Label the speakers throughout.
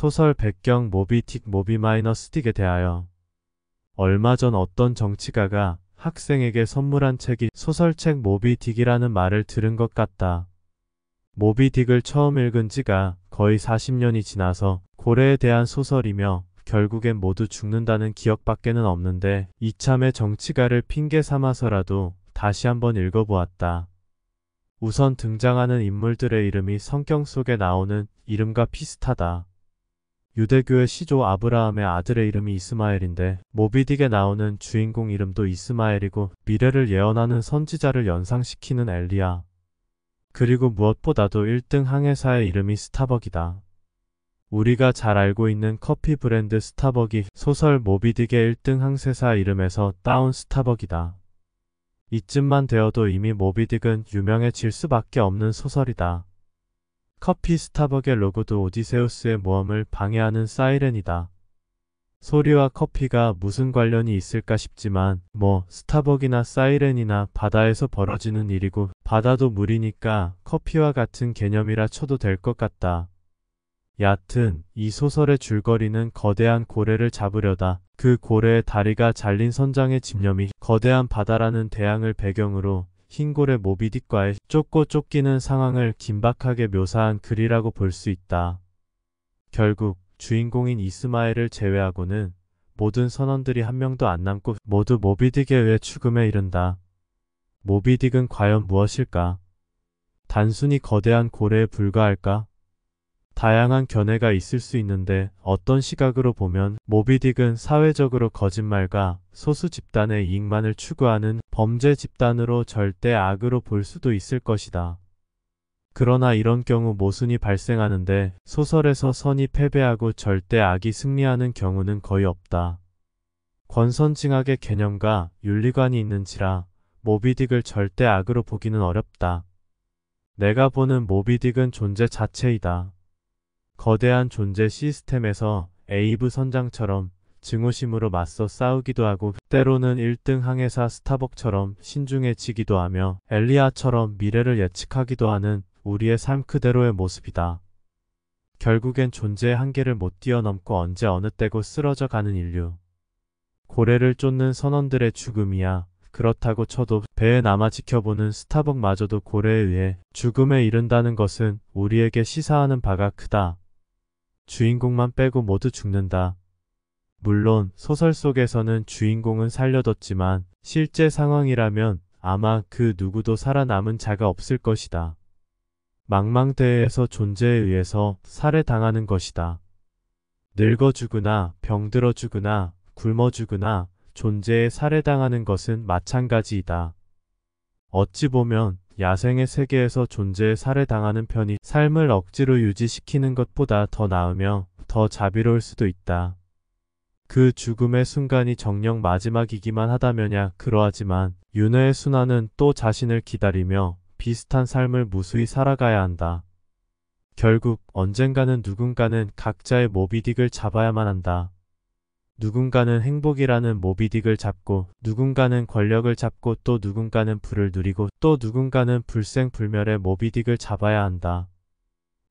Speaker 1: 소설 배경 모비딕 모비-스틱에 대하여 얼마 전 어떤 정치가가 학생에게 선물한 책이 소설책 모비딕이라는 말을 들은 것 같다. 모비딕을 처음 읽은 지가 거의 40년이 지나서 고래에 대한 소설이며 결국엔 모두 죽는다는 기억밖에는 없는데 이참에 정치가를 핑계 삼아서라도 다시 한번 읽어보았다. 우선 등장하는 인물들의 이름이 성경 속에 나오는 이름과 비슷하다. 유대교의 시조 아브라함의 아들의 이름이 이스마엘인데 모비딕에 나오는 주인공 이름도 이스마엘이고 미래를 예언하는 선지자를 연상시키는 엘리야. 그리고 무엇보다도 1등 항해사의 이름이 스타벅이다. 우리가 잘 알고 있는 커피 브랜드 스타벅이 소설 모비딕의 1등 항해사 이름에서 따온 스타벅이다. 이쯤만 되어도 이미 모비딕은 유명해질 수밖에 없는 소설이다. 커피 스타벅의 로고도 오디세우스의 모험을 방해하는 사이렌이다. 소리와 커피가 무슨 관련이 있을까 싶지만 스타벅이나 사이렌이나 바다에서 벌어지는 일이고 바다도 물이니까 커피와 같은 개념이라 쳐도 될 것 같다. 얕은 이 소설의 줄거리는 거대한 고래를 잡으려다 그 고래의 다리가 잘린 선장의 집념이 거대한 바다라는 대양을 배경으로 흰 고래 모비딕과의 쫓고 쫓기는 상황을 긴박하게 묘사한 글이라고 볼 수 있다. 결국 주인공인 이스마엘을 제외하고는 모든 선원들이 한 명도 안 남고 모두 모비딕에 의해 죽음에 이른다. 모비딕은 과연 무엇일까? 단순히 거대한 고래에 불과할까? 다양한 견해가 있을 수 있는데 어떤 시각으로 보면 모비딕은 사회적으로 거짓말과 소수 집단의 이익만을 추구하는 범죄 집단으로 절대 악으로 볼 수도 있을 것이다. 그러나 이런 경우 모순이 발생하는데 소설에서 선이 패배하고 절대 악이 승리하는 경우는 거의 없다. 권선징악의 개념과 윤리관이 있는지라 모비딕을 절대 악으로 보기는 어렵다. 내가 보는 모비딕은 존재 자체이다. 거대한 존재 시스템에서 에이브 선장처럼 증오심으로 맞서 싸우기도 하고 때로는 1등 항해사 스타벅처럼 신중해지기도 하며 엘리야처럼 미래를 예측하기도 하는 우리의 삶 그대로의 모습이다. 결국엔 존재의 한계를 못 뛰어넘고 언제 어느 때고 쓰러져 가는 인류. 고래를 쫓는 선원들의 죽음이야. 그렇다고 쳐도 배에 남아 지켜보는 스타벅마저도 고래에 의해 죽음에 이른다는 것은 우리에게 시사하는 바가 크다. 주인공만 빼고 모두 죽는다. 물론 소설 속에서는 주인공은 살려뒀지만 실제 상황이라면 아마 그 누구도 살아남은 자가 없을 것이다. 망망대해에서 존재에 의해서 살해당하는 것이다. 늙어 죽으나 병들어 죽으나 굶어 죽으나 존재에 살해당하는 것은 마찬가지이다. 어찌 보면 야생의 세계에서 존재에 살해당하는 편이 삶을 억지로 유지시키는 것보다 더 나으며 더 자비로울 수도 있다. 그 죽음의 순간이 정녕 마지막이기만 하다면야 그러하지만 윤회의 순환은 또 자신을 기다리며 비슷한 삶을 무수히 살아가야 한다. 결국 언젠가는 누군가는 각자의 모비딕을 잡아야만 한다. 누군가는 행복이라는 모비딕을 잡고 누군가는 권력을 잡고 또 누군가는 부를 누리고 또 누군가는 불생불멸의 모비딕을 잡아야 한다.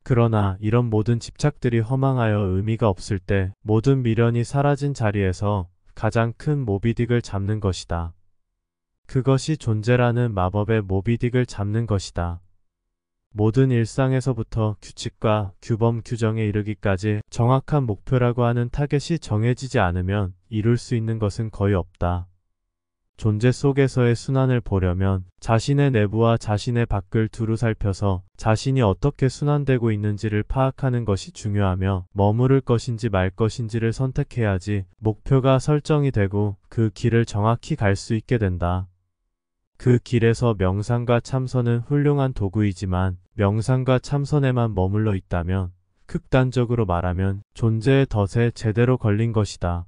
Speaker 1: 그러나 이런 모든 집착들이 허망하여 의미가 없을 때 모든 미련이 사라진 자리에서 가장 큰 모비딕을 잡는 것이다. 그것이 존재라는 마법의 모비딕을 잡는 것이다. 모든 일상에서부터 규칙과 규범 규정에 이르기까지 정확한 목표라고 하는 타겟이 정해지지 않으면 이룰 수 있는 것은 거의 없다. 존재 속에서의 순환을 보려면 자신의 내부와 자신의 밖을 두루 살펴서 자신이 어떻게 순환되고 있는지를 파악하는 것이 중요하며 머무를 것인지 말 것인지를 선택해야지 목표가 설정이 되고 그 길을 정확히 갈 수 있게 된다. 그 길에서 명상과 참선은 훌륭한 도구이지만 명상과 참선에만 머물러 있다면 극단적으로 말하면 존재의 덫에 제대로 걸린 것이다.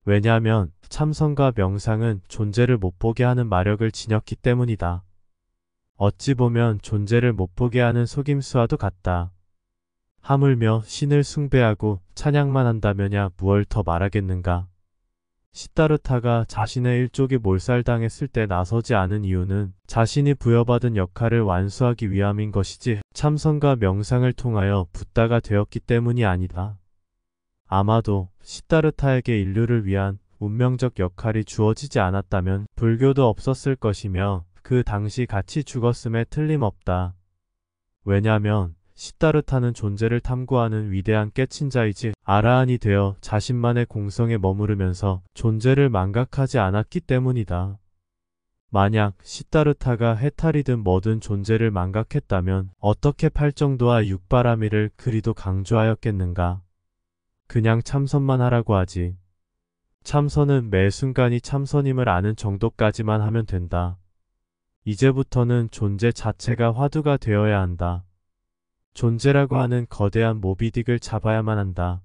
Speaker 1: 왜냐하면 참선과 명상은 존재를 못 보게 하는 마력을 지녔기 때문이다. 어찌 보면 존재를 못 보게 하는 속임수와도 같다. 하물며 신을 숭배하고 찬양만 한다면야 무얼 더 말하겠는가. 시다르타가 자신의 일족이 몰살당했을 때 나서지 않은 이유는 자신이 부여받은 역할을 완수하기 위함인 것이지 참선과 명상을 통하여 붓다가 되었기 때문이 아니다. 아마도 시다르타에게 인류를 위한 운명적 역할이 주어지지 않았다면 불교도 없었을 것이며 그 당시 같이 죽었음에 틀림없다. 왜냐면 시다르타는 존재를 탐구하는 위대한 깨친자이지 아라한이 되어 자신만의 공성에 머무르면서 존재를 망각하지 않았기 때문이다. 만약 시다르타가 해탈이든 뭐든 존재를 망각했다면 어떻게 팔정도와 육바라밀을 그리도 강조하였겠는가? 그냥 참선만 하라고 하지. 참선은 매 순간이 참선임을 아는 정도까지만 하면 된다. 이제부터는 존재 자체가 화두가 되어야 한다. 존재라고 하는 거대한 모비딕을 잡아야만 한다.